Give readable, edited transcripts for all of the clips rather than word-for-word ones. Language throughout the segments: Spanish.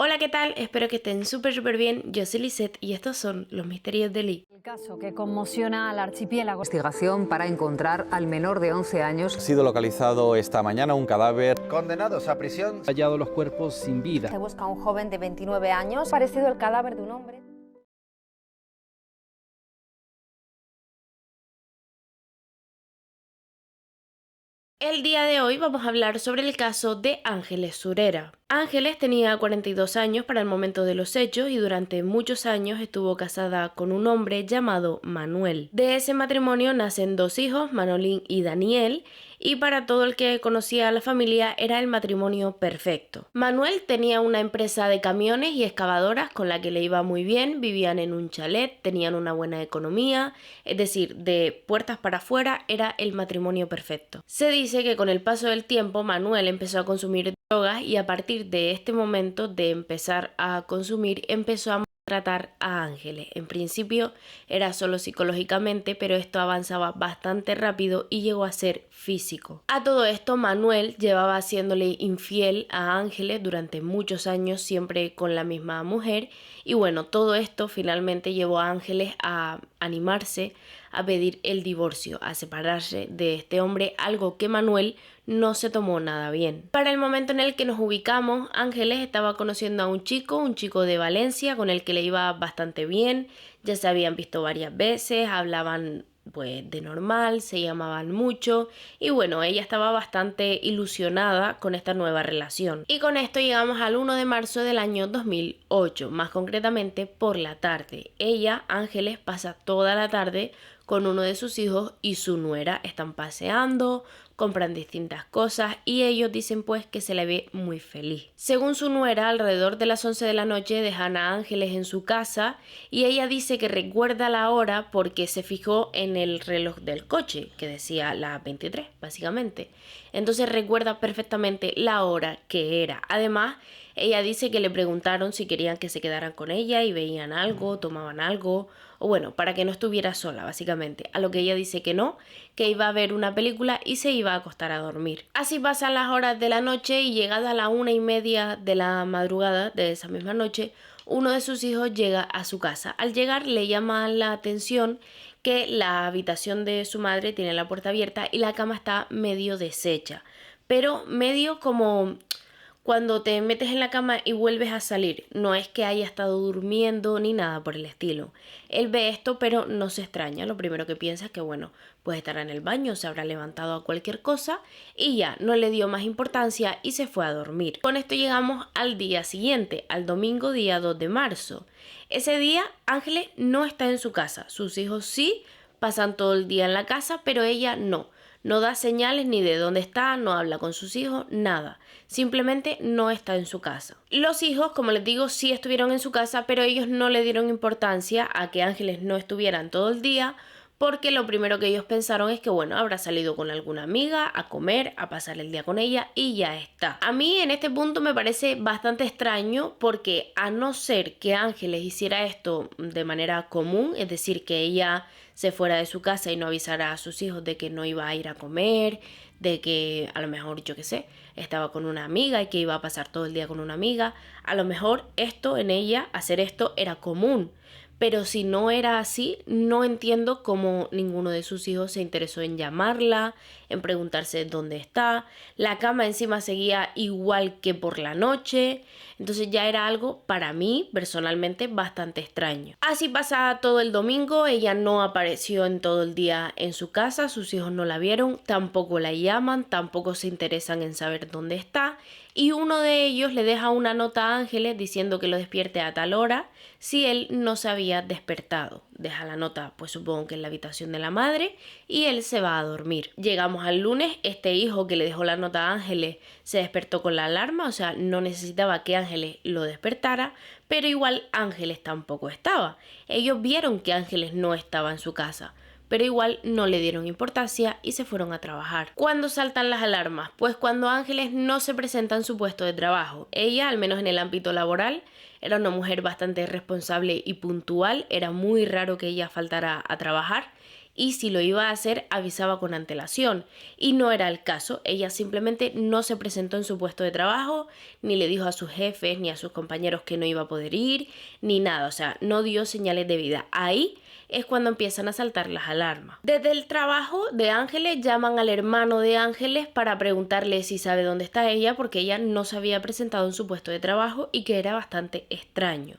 Hola, ¿qué tal? Espero que estén súper bien. Yo soy Lisette y estos son los misterios de Lee. El caso que conmociona al archipiélago. Investigación para encontrar al menor de 11 años. Ha sido localizado esta mañana un cadáver. Condenados a prisión. Hallado los cuerpos sin vida. Se busca a un joven de 29 años, parecido al cadáver de un hombre. El día de hoy vamos a hablar sobre el caso de Ángeles Surera. Ángeles tenía 42 años para el momento de los hechos y durante muchos años estuvo casada con un hombre llamado Manuel. De ese matrimonio nacen dos hijos, Manolín y Daniel, y para todo el que conocía a la familia era el matrimonio perfecto. Manuel tenía una empresa de camiones y excavadoras con la que le iba muy bien, vivían en un chalet, tenían una buena economía, es decir, de puertas para afuera era el matrimonio perfecto. Se dice que con el paso del tiempo Manuel empezó a consumir drogas y a partir de este momento de empezar a consumir empezó a tratar a Ángeles. En principio era solo psicológicamente, pero esto avanzaba bastante rápido y llegó a ser físico. A todo esto, Manuel llevaba haciéndole infiel a Ángeles durante muchos años, siempre con la misma mujer, y bueno, todo esto finalmente llevó a Ángeles a animarse a pedir el divorcio, a separarse de este hombre, algo que Manuel no se tomó nada bien. Para el momento en el que nos ubicamos, Ángeles estaba conociendo a un chico de Valencia con el que le iba bastante bien, ya se habían visto varias veces, hablaban pues de normal, se llamaban mucho y bueno, ella estaba bastante ilusionada con esta nueva relación. Y con esto llegamos al 1 de marzo del año 2008, más concretamente por la tarde. Ella, Ángeles, pasa toda la tarde con uno de sus hijos y su nuera, están paseando, compran distintas cosas y ellos dicen pues que se le ve muy feliz. Según su nuera, alrededor de las 11 de la noche dejan a Ángeles en su casa y ella dice que recuerda la hora porque se fijó en el reloj del coche que decía las 23 básicamente. Entonces recuerda perfectamente la hora que era. Además, ella dice que le preguntaron si querían que se quedaran con ella y veían algo, tomaban algo, o bueno, para que no estuviera sola, básicamente. A lo que ella dice que no, que iba a ver una película y se iba a acostar a dormir. Así pasan las horas de la noche y llegada a la 1:30 de la madrugada de esa misma noche, uno de sus hijos llega a su casa. Al llegar le llama la atención que la habitación de su madre tiene la puerta abierta y la cama está medio deshecha, pero medio como cuando te metes en la cama y vuelves a salir. No es que haya estado durmiendo ni nada por el estilo. Él ve esto pero no se extraña. Lo primero que piensa es que bueno, pues estará en el baño, se habrá levantado a cualquier cosa y ya, no le dio más importancia y se fue a dormir. Con esto llegamos al día siguiente, al domingo día 2 de marzo. Ese día Ángeles no está en su casa. Sus hijos sí pasan todo el día en la casa, pero ella no. No da señales ni de dónde está, no habla con sus hijos, nada. Simplemente no está en su casa. Los hijos, como les digo, sí estuvieron en su casa, pero ellos no le dieron importancia a que Ángeles no estuvieran todo el día, porque lo primero que ellos pensaron es que bueno, habrá salido con alguna amiga a comer, a pasar el día con ella y ya está. A mí en este punto me parece bastante extraño porque a no ser que Ángeles hiciera esto de manera común, es decir, que ella se fuera de su casa y no avisara a sus hijos de que no iba a ir a comer, de que a lo mejor, yo qué sé, estaba con una amiga y que iba a pasar todo el día con una amiga, a lo mejor esto en ella, hacer esto era común. Pero si no era así, no entiendo cómo ninguno de sus hijos se interesó en llamarla, en preguntarse dónde está. La cama encima seguía igual que por la noche. Entonces ya era algo para mí personalmente bastante extraño. Así pasa todo el domingo, ella no apareció en todo el día en su casa, sus hijos no la vieron, tampoco la llaman, tampoco se interesan en saber dónde está. Y uno de ellos le deja una nota a Ángeles diciendo que lo despierte a tal hora si él no se había despertado. Deja la nota, pues supongo que en la habitación de la madre, y él se va a dormir. Llegamos al lunes, este hijo que le dejó la nota a Ángeles se despertó con la alarma, o sea, no necesitaba que Ángeles lo despertara, pero igual Ángeles tampoco estaba. Ellos vieron que Ángeles no estaba en su casa, pero igual no le dieron importancia y se fueron a trabajar. ¿Cuándo saltan las alarmas? Pues cuando Ángeles no se presenta en su puesto de trabajo. Ella, al menos en el ámbito laboral, era una mujer bastante responsable y puntual, era muy raro que ella faltara a trabajar y si lo iba a hacer avisaba con antelación, y no era el caso. Ella simplemente no se presentó en su puesto de trabajo, ni le dijo a sus jefes ni a sus compañeros que no iba a poder ir, ni nada, o sea, no dio señales de vida. Ahí es cuando empiezan a saltar las alarmas. Desde el trabajo de Ángeles llaman al hermano de Ángeles para preguntarle si sabe dónde está ella, porque ella no se había presentado en su puesto de trabajo y que era bastante extraño.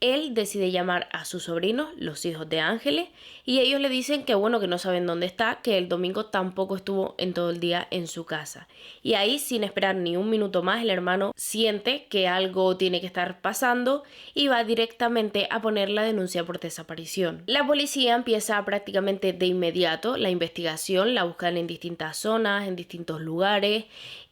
Él decide llamar a sus sobrinos, los hijos de Ángeles, y ellos le dicen que bueno, que no saben dónde está, que el domingo tampoco estuvo en todo el día en su casa. Y ahí, sin esperar ni un minuto más, el hermano siente que algo tiene que estar pasando y va directamente a poner la denuncia por desaparición. La policía empieza prácticamente de inmediato la investigación, la buscan en distintas zonas, en distintos lugares,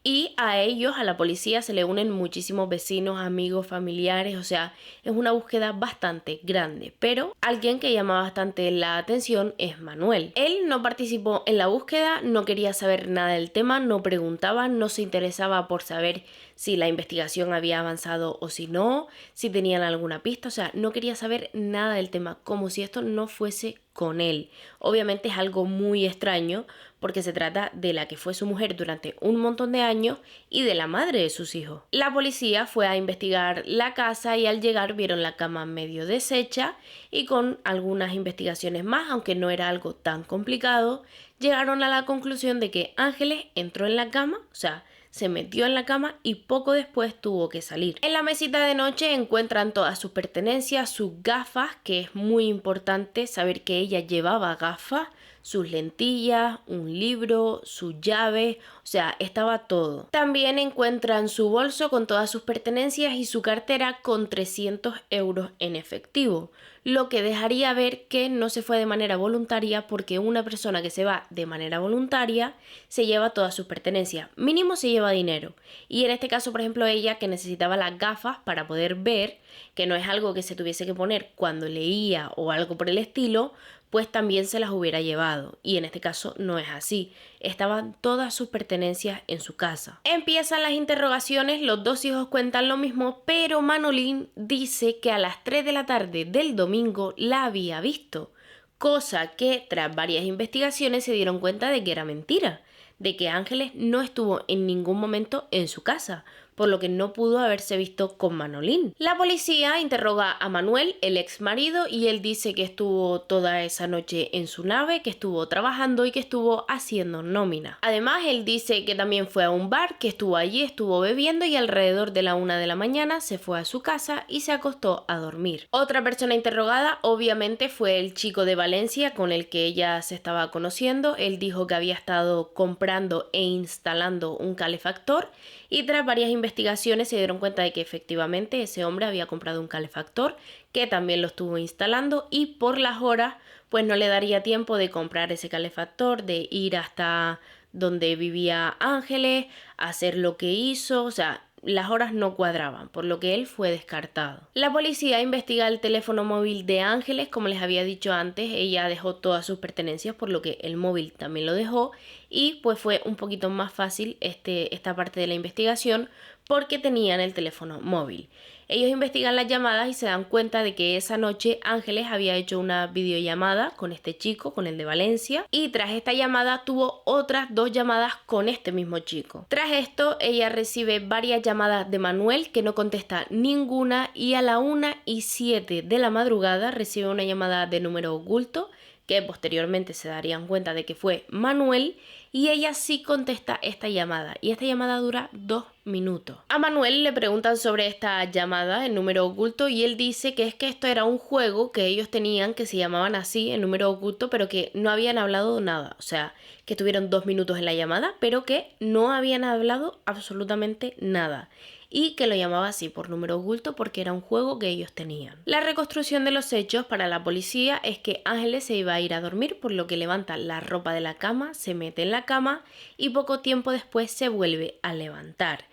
y a ellos, a la policía, se le unen muchísimos vecinos, amigos, familiares, o sea, es una búsqueda bastante grande. Pero alguien que llama bastante la atención es Manuel. Él no participó en la búsqueda, no quería saber nada del tema, no preguntaba, no se interesaba por saber si la investigación había avanzado o si no, si tenían alguna pista, o sea, no quería saber nada del tema, como si esto no fuese con él. Obviamente es algo muy extraño porque se trata de la que fue su mujer durante un montón de años y de la madre de sus hijos. La policía fue a investigar la casa y al llegar vieron la cama medio deshecha y con algunas investigaciones más, aunque no era algo tan complicado, llegaron a la conclusión de que Ángeles entró en la cama, o sea, se metió en la cama y poco después tuvo que salir. En la mesita de noche encuentran todas sus pertenencias, sus gafas, que es muy importante saber que ella llevaba gafas, sus lentillas, un libro, sus llaves, o sea, estaba todo. También encuentran su bolso con todas sus pertenencias y su cartera con 300 euros en efectivo, lo que dejaría ver que no se fue de manera voluntaria, porque una persona que se va de manera voluntaria se lleva todas sus pertenencias, mínimo se lleva dinero. Y en este caso, por ejemplo, ella que necesitaba las gafas para poder ver, que no es algo que se tuviese que poner cuando leía o algo por el estilo, pues también se las hubiera llevado, y en este caso no es así, estaban todas sus pertenencias en su casa. Empiezan las interrogaciones, los dos hijos cuentan lo mismo, pero Manolín dice que a las 3 de la tarde del domingo la había visto, cosa que tras varias investigaciones se dieron cuenta de que era mentira, de que Ángeles no estuvo en ningún momento en su casa, por lo que no pudo haberse visto con Manolín. La policía interroga a Manuel, el ex marido, y él dice que estuvo toda esa noche en su nave, que estuvo trabajando y que estuvo haciendo nómina. Además, él dice que también fue a un bar, que estuvo allí, estuvo bebiendo y alrededor de la 1 de la mañana se fue a su casa y se acostó a dormir. Otra persona interrogada, obviamente, fue el chico de Valencia con el que ella se estaba conociendo. Él dijo que había estado comprando e instalando un calefactor y tras varias investigaciones se dieron cuenta de que efectivamente ese hombre había comprado un calefactor, que también lo estuvo instalando, y por las horas pues no le daría tiempo de comprar ese calefactor, de ir hasta donde vivía Ángeles, hacer lo que hizo, o sea, las horas no cuadraban, por lo que él fue descartado. La policía investiga el teléfono móvil de Ángeles, como les había dicho antes, ella dejó todas sus pertenencias, por lo que el móvil también lo dejó, y pues fue un poquito más fácil esta parte de la investigación porque tenían el teléfono móvil. Ellos investigan las llamadas y se dan cuenta de que esa noche Ángeles había hecho una videollamada con este chico, con el de Valencia, y tras esta llamada tuvo otras 2 llamadas con este mismo chico. Tras esto, ella recibe varias llamadas de Manuel que no contesta ninguna, y a la 1:07 de la madrugada recibe una llamada de número oculto, que posteriormente se darían cuenta de que fue Manuel, y ella sí contesta esta llamada, y esta llamada dura 2 minutos. A Manuel le preguntan sobre esta llamada, el número oculto, y él dice que es que esto era un juego que ellos tenían, que se llamaban así, el número oculto, pero que no habían hablado nada, o sea, que tuvieron 2 minutos en la llamada, pero que no habían hablado absolutamente nada, y que lo llamaba así por número oculto porque era un juego que ellos tenían. La reconstrucción de los hechos para la policía es que Ángeles se iba a ir a dormir, por lo que levanta la ropa de la cama, se mete en la cama y poco tiempo después se vuelve a levantar.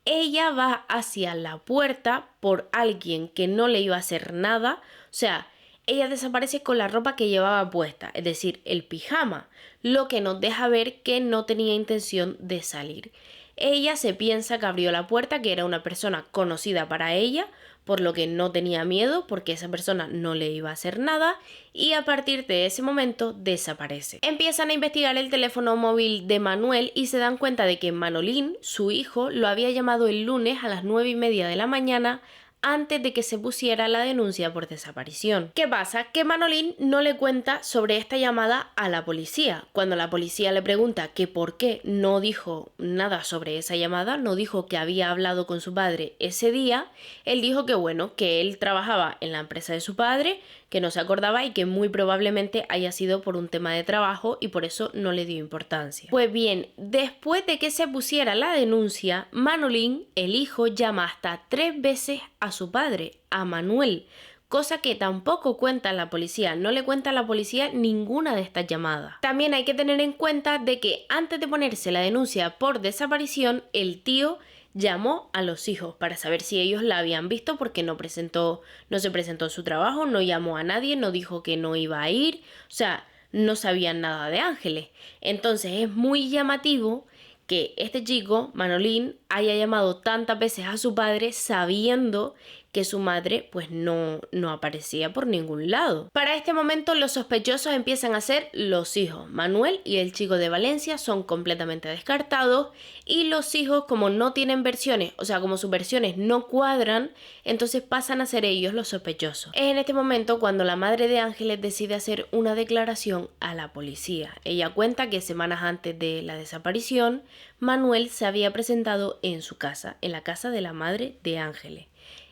Ella va hacia la puerta por alguien que no le iba a hacer nada, o sea, ella desaparece con la ropa que llevaba puesta, es decir, el pijama, lo que nos deja ver que no tenía intención de salir. Ella se piensa que abrió la puerta, que era una persona conocida para ella, por lo que no tenía miedo porque esa persona no le iba a hacer nada y a partir de ese momento desaparece. Empiezan a investigar el teléfono móvil de Manuel y se dan cuenta de que Manolín, su hijo, lo había llamado el lunes a las 9:30 de la mañana antes de que se pusiera la denuncia por desaparición. ¿Qué pasa? Que Manolín no le cuenta sobre esta llamada a la policía. Cuando la policía le pregunta que por qué no dijo nada sobre esa llamada, no dijo que había hablado con su padre ese día, él dijo que bueno, que él trabajaba en la empresa de su padre, que no se acordaba y que muy probablemente haya sido por un tema de trabajo y por eso no le dio importancia. Pues bien, después de que se pusiera la denuncia, Manolín, el hijo, llama hasta 3 veces a su padre, a Manuel, cosa que tampoco cuenta la policía, no le cuenta a la policía ninguna de estas llamadas. También hay que tener en cuenta de que antes de ponerse la denuncia por desaparición, el tío llamó a los hijos para saber si ellos la habían visto porque no se presentó a su trabajo, no llamó a nadie, no dijo que no iba a ir, o sea, no sabían nada de Ángeles. Entonces es muy llamativo que este chico, Manolín, haya llamado tantas veces a su padre sabiendo que su madre pues no aparecía por ningún lado. Para este momento los sospechosos empiezan a ser los hijos. Manuel y el chico de Valencia son completamente descartados y los hijos, como no tienen versiones, o sea, como sus versiones no cuadran, entonces pasan a ser ellos los sospechosos. Es en este momento cuando la madre de Ángeles decide hacer una declaración a la policía. Ella cuenta que semanas antes de la desaparición, Manuel se había presentado en su casa, en la casa de la madre de Ángeles,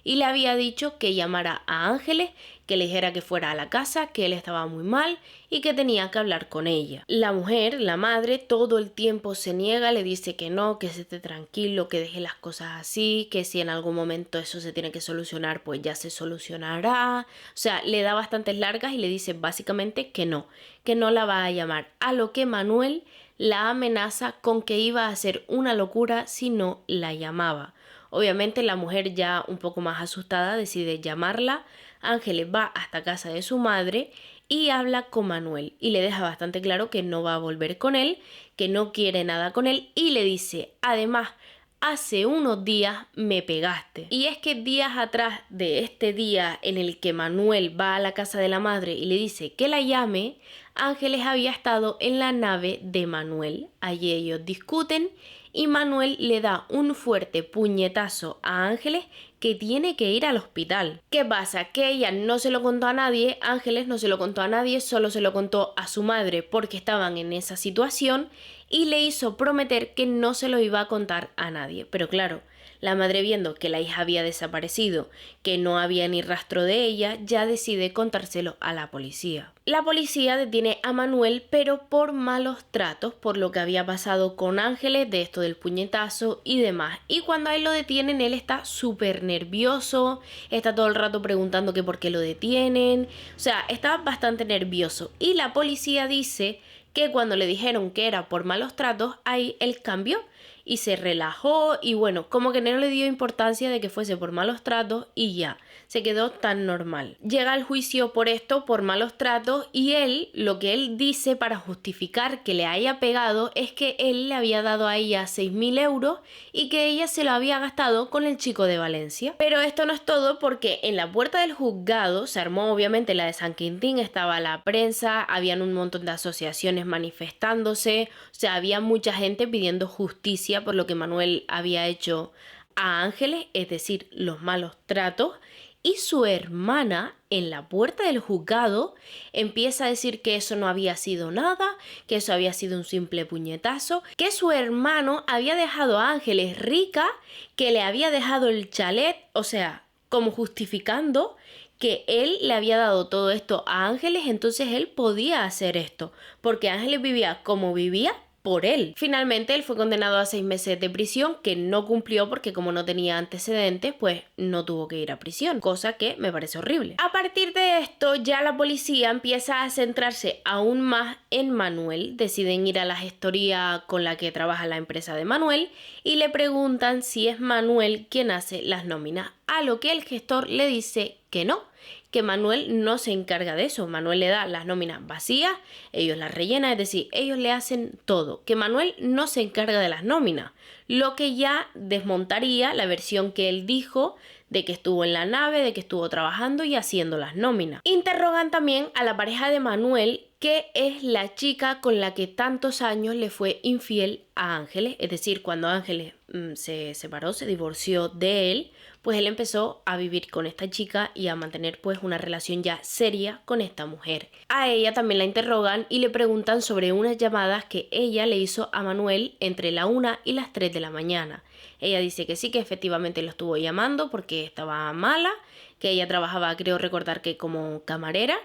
y le había dicho que llamara a Ángeles, que le dijera que fuera a la casa, que él estaba muy mal y que tenía que hablar con ella. La mujer, la madre, todo el tiempo se niega, le dice que no, que se esté tranquilo, que deje las cosas así, que si en algún momento eso se tiene que solucionar, pues ya se solucionará. O sea, le da bastantes largas y le dice básicamente que no la va a llamar. A lo que Manuel la amenaza con que iba a hacer una locura si no la llamaba. Obviamente la mujer, ya un poco más asustada, decide llamarla. Ángeles va hasta casa de su madre y habla con Manuel y le deja bastante claro que no va a volver con él, que no quiere nada con él y le dice, además, hace unos días me pegaste. Y es que días atrás de este día en el que Manuel va a la casa de la madre y le dice que la llame, Ángeles había estado en la nave de Manuel. Allí ellos discuten y Manuel le da un fuerte puñetazo a Ángeles que tiene que ir al hospital. ¿Qué pasa? Que ella no se lo contó a nadie, Ángeles no se lo contó a nadie, solo se lo contó a su madre porque estaban en esa situación y le hizo prometer que no se lo iba a contar a nadie. Pero claro, la madre, viendo que la hija había desaparecido, que no había ni rastro de ella, ya decide contárselo a la policía. La policía detiene a Manuel, pero por malos tratos, por lo que había pasado con Ángeles, de esto del puñetazo y demás. Y cuando a él lo detienen, él está súper nervioso, está todo el rato preguntando que por qué lo detienen, o sea, está bastante nervioso. Y la policía dice que cuando le dijeron que era por malos tratos, ahí él cambió y se relajó y bueno, como que no le dio importancia de que fuese por malos tratos y ya, se quedó tan normal. Llega al juicio por esto, por malos tratos, y él, lo que él dice para justificar que le haya pegado es que él le había dado a ella 6.000 euros y que ella se lo había gastado con el chico de Valencia. Pero esto no es todo, porque en la puerta del juzgado se armó obviamente la de San Quintín, estaba la prensa, habían un montón de asociaciones manifestándose, o sea, había mucha gente pidiendo justicia por lo que Manuel había hecho a Ángeles, es decir, los malos tratos. Y su hermana, en la puerta del juzgado, empieza a decir que eso no había sido nada, que eso había sido un simple puñetazo, que su hermano había dejado a Ángeles rica, que le había dejado el chalet, o sea, como justificando que él le había dado todo esto a Ángeles, entonces él podía hacer esto, porque Ángeles vivía como vivía por él. Finalmente él fue condenado a 6 meses de prisión, que no cumplió porque como no tenía antecedentes, pues no tuvo que ir a prisión, cosa que me parece horrible. A partir de esto ya la policía empieza a centrarse aún más en Manuel, deciden ir a la gestoría con la que trabaja la empresa de Manuel y le preguntan si es Manuel quien hace las nóminas, a lo que el gestor le dice que no, que Manuel no se encarga de eso. Manuel le da las nóminas vacías, ellos las rellenan, es decir, ellos le hacen todo, que Manuel no se encarga de las nóminas, lo que ya desmontaría la versión que él dijo de que estuvo en la nave, de que estuvo trabajando y haciendo las nóminas. Interrogan también a la pareja de Manuel, que es la chica con la que tantos años le fue infiel a Ángeles. Es decir, cuando Ángeles se separó, se divorció de él, pues él empezó a vivir con esta chica y a mantener pues una relación ya seria con esta mujer. A ella también la interrogan y le preguntan sobre unas llamadas que ella le hizo a Manuel entre la 1 y las 3 de la mañana. Ella dice que sí, que efectivamente lo estuvo llamando porque estaba mala, que ella trabajaba, creo recordar que como camarera,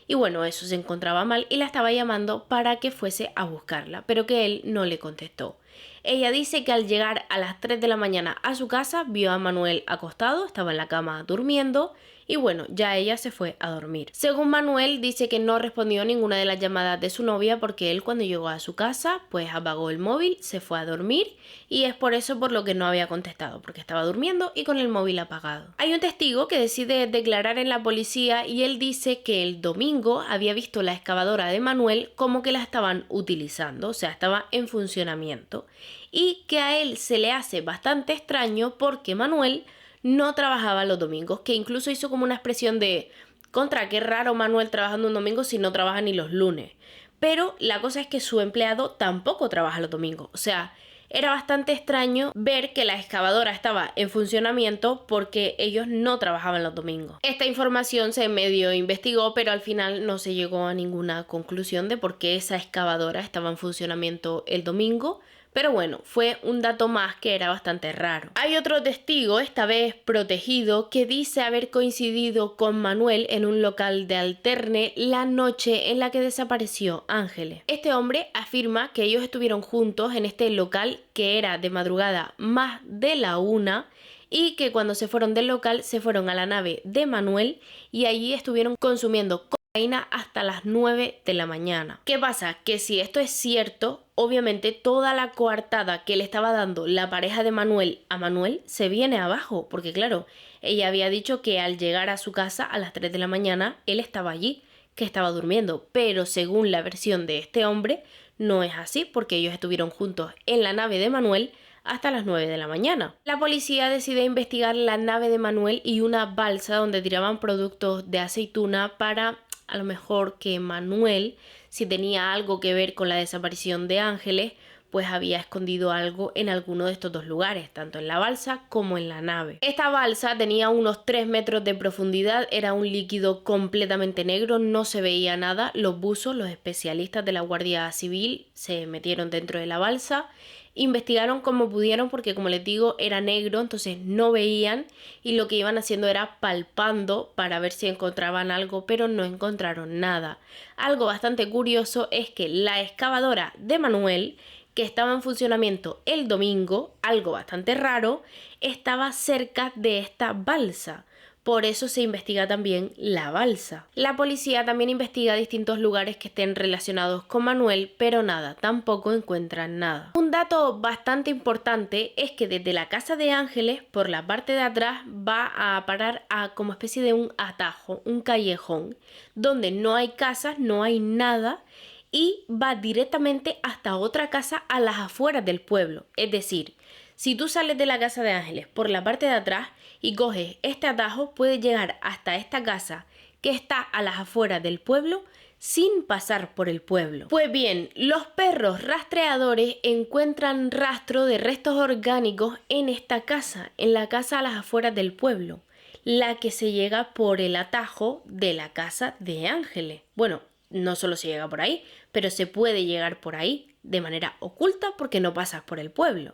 y bueno, eso se encontraba mal y la estaba llamando para que fuese a buscarla, pero que él no le contestó. Ella dice que al llegar a las 3 de la mañana a su casa vio a Manuel acostado, estaba en la cama durmiendo y bueno, ya ella se fue a dormir. Según Manuel, dice que no respondió ninguna de las llamadas de su novia porque él cuando llegó a su casa pues apagó el móvil, se fue a dormir y es por eso por lo que no había contestado, porque estaba durmiendo y con el móvil apagado. Hay un testigo que decide declarar en la policía y él dice que el domingo había visto la excavadora de Manuel como que la estaban utilizando, o sea, estaba en funcionamiento, y que a él se le hace bastante extraño porque Manuel no trabajaba los domingos, que incluso hizo como una expresión de contra, qué raro Manuel trabajando un domingo si no trabaja ni los lunes. Pero la cosa es que su empleado tampoco trabaja los domingos, o sea, era bastante extraño ver que la excavadora estaba en funcionamiento porque ellos no trabajaban los domingos. Esta información se medio investigó, pero al final no se llegó a ninguna conclusión de por qué esa excavadora estaba en funcionamiento el domingo. Pero bueno, fue un dato más que era bastante raro. Hay otro testigo, esta vez protegido, que dice haber coincidido con Manuel en un local de Alterne la noche en la que desapareció Ángeles. Este hombre afirma que ellos estuvieron juntos en este local que era de madrugada más de la 1 y que cuando se fueron del local se fueron a la nave de Manuel y allí estuvieron consumiendo cocaína hasta las 9 de la mañana. ¿Qué pasa? Que si esto es cierto, obviamente toda la coartada que le estaba dando la pareja de Manuel a Manuel se viene abajo, porque claro, ella había dicho que al llegar a su casa a las 3 de la mañana él estaba allí, que estaba durmiendo, pero según la versión de este hombre no es así, porque ellos estuvieron juntos en la nave de Manuel hasta las 9 de la mañana. La policía decide investigar la nave de Manuel y una balsa donde tiraban productos de aceituna para a lo mejor que Manuel, si tenía algo que ver con la desaparición de Ángeles, pues había escondido algo en alguno de estos dos lugares, tanto en la balsa como en la nave. Esta balsa tenía unos 3 metros de profundidad, era un líquido completamente negro, no se veía nada. Los buzos, los especialistas de la Guardia Civil, se metieron dentro de la balsa, investigaron como pudieron porque, como les digo, era negro, entonces no veían y lo que iban haciendo era palpando para ver si encontraban algo, pero no encontraron nada. Algo bastante curioso es que la excavadora de Manuel, que estaba en funcionamiento el domingo, algo bastante raro, estaba cerca de esta balsa. Por eso se investiga también la balsa. La policía también investiga distintos lugares que estén relacionados con Manuel, pero nada, tampoco encuentran nada. Un dato bastante importante es que desde la casa de Ángeles, por la parte de atrás, va a parar a como especie de un atajo, un callejón, donde no hay casas, no hay nada, y va directamente hasta otra casa a las afueras del pueblo. Es decir, si tú sales de la casa de Ángeles por la parte de atrás y coges este atajo, puedes llegar hasta esta casa que está a las afueras del pueblo sin pasar por el pueblo. Pues bien, los perros rastreadores encuentran rastro de restos orgánicos en esta casa, en la casa a las afueras del pueblo, la que se llega por el atajo de la casa de Ángeles. Bueno, no solo se llega por ahí, pero se puede llegar por ahí de manera oculta porque no pasas por el pueblo.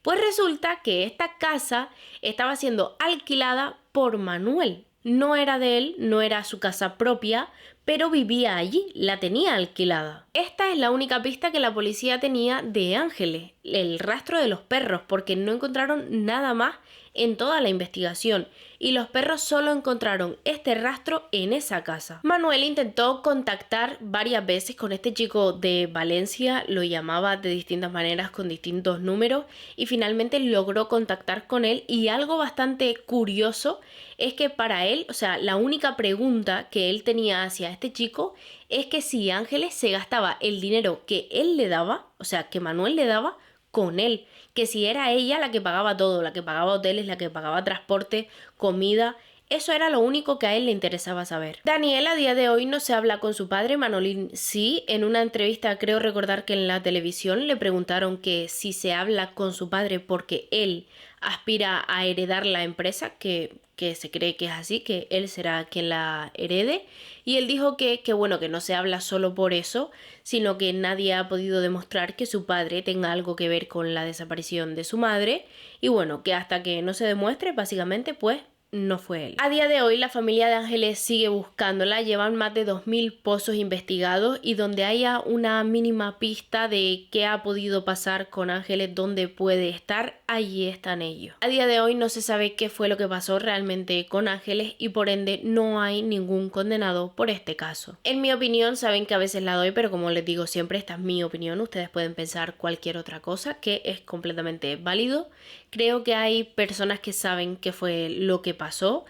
Pues resulta que esta casa estaba siendo alquilada por Manuel. No era de él, no era su casa propia, pero vivía allí, la tenía alquilada. Esta es la única pista que la policía tenía de Ángeles, el rastro de los perros, porque no encontraron nada más en toda la investigación y los perros solo encontraron este rastro en esa casa. Manuel intentó contactar varias veces con este chico de Valencia, lo llamaba de distintas maneras con distintos números y finalmente logró contactar con él, y algo bastante curioso es que para él, o sea, la única pregunta que él tenía hacia este chico es que si Ángeles se gastaba el dinero que él le daba, o sea, que Manuel le daba, con él, que si era ella la que pagaba todo, la que pagaba hoteles, la que pagaba transporte, comida. Eso era lo único que a él le interesaba saber. Daniel a día de hoy no se habla con su padre, Manolín sí. En una entrevista creo recordar que en la televisión le preguntaron que si se habla con su padre porque él aspira a heredar la empresa, que se cree que es así, que él será quien la herede. Y él dijo que bueno, que no se habla solo por eso, sino que nadie ha podido demostrar que su padre tenga algo que ver con la desaparición de su madre. Y bueno, que hasta que no se demuestre, básicamente, pues no fue él. A día de hoy la familia de Ángeles sigue buscándola, llevan más de 2000 pozos investigados y donde haya una mínima pista de qué ha podido pasar con Ángeles, dónde puede estar, allí están ellos. A día de hoy no se sabe qué fue lo que pasó realmente con Ángeles y por ende no hay ningún condenado por este caso. En mi opinión, saben que a veces la doy, pero como les digo siempre, esta es mi opinión, ustedes pueden pensar cualquier otra cosa, que es completamente válido. Creo que hay personas que saben qué fue lo que pasó,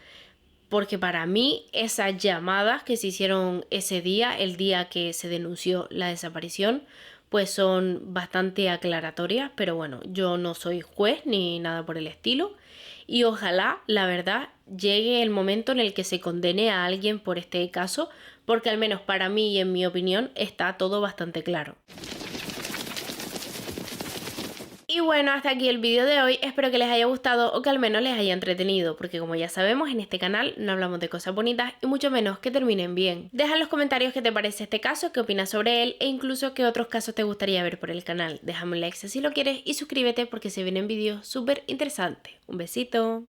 porque para mí esas llamadas que se hicieron ese día, el día que se denunció la desaparición, pues son bastante aclaratorias, pero bueno, yo no soy juez ni nada por el estilo y ojalá, la verdad, llegue el momento en el que se condene a alguien por este caso, porque al menos para mí y en mi opinión está todo bastante claro. Y bueno, hasta aquí el vídeo de hoy, espero que les haya gustado o que al menos les haya entretenido, porque como ya sabemos en este canal no hablamos de cosas bonitas y mucho menos que terminen bien. Deja en los comentarios qué te parece este caso, qué opinas sobre él e incluso qué otros casos te gustaría ver por el canal. Déjame un like si así lo quieres y suscríbete porque se vienen vídeos súper interesantes. Un besito.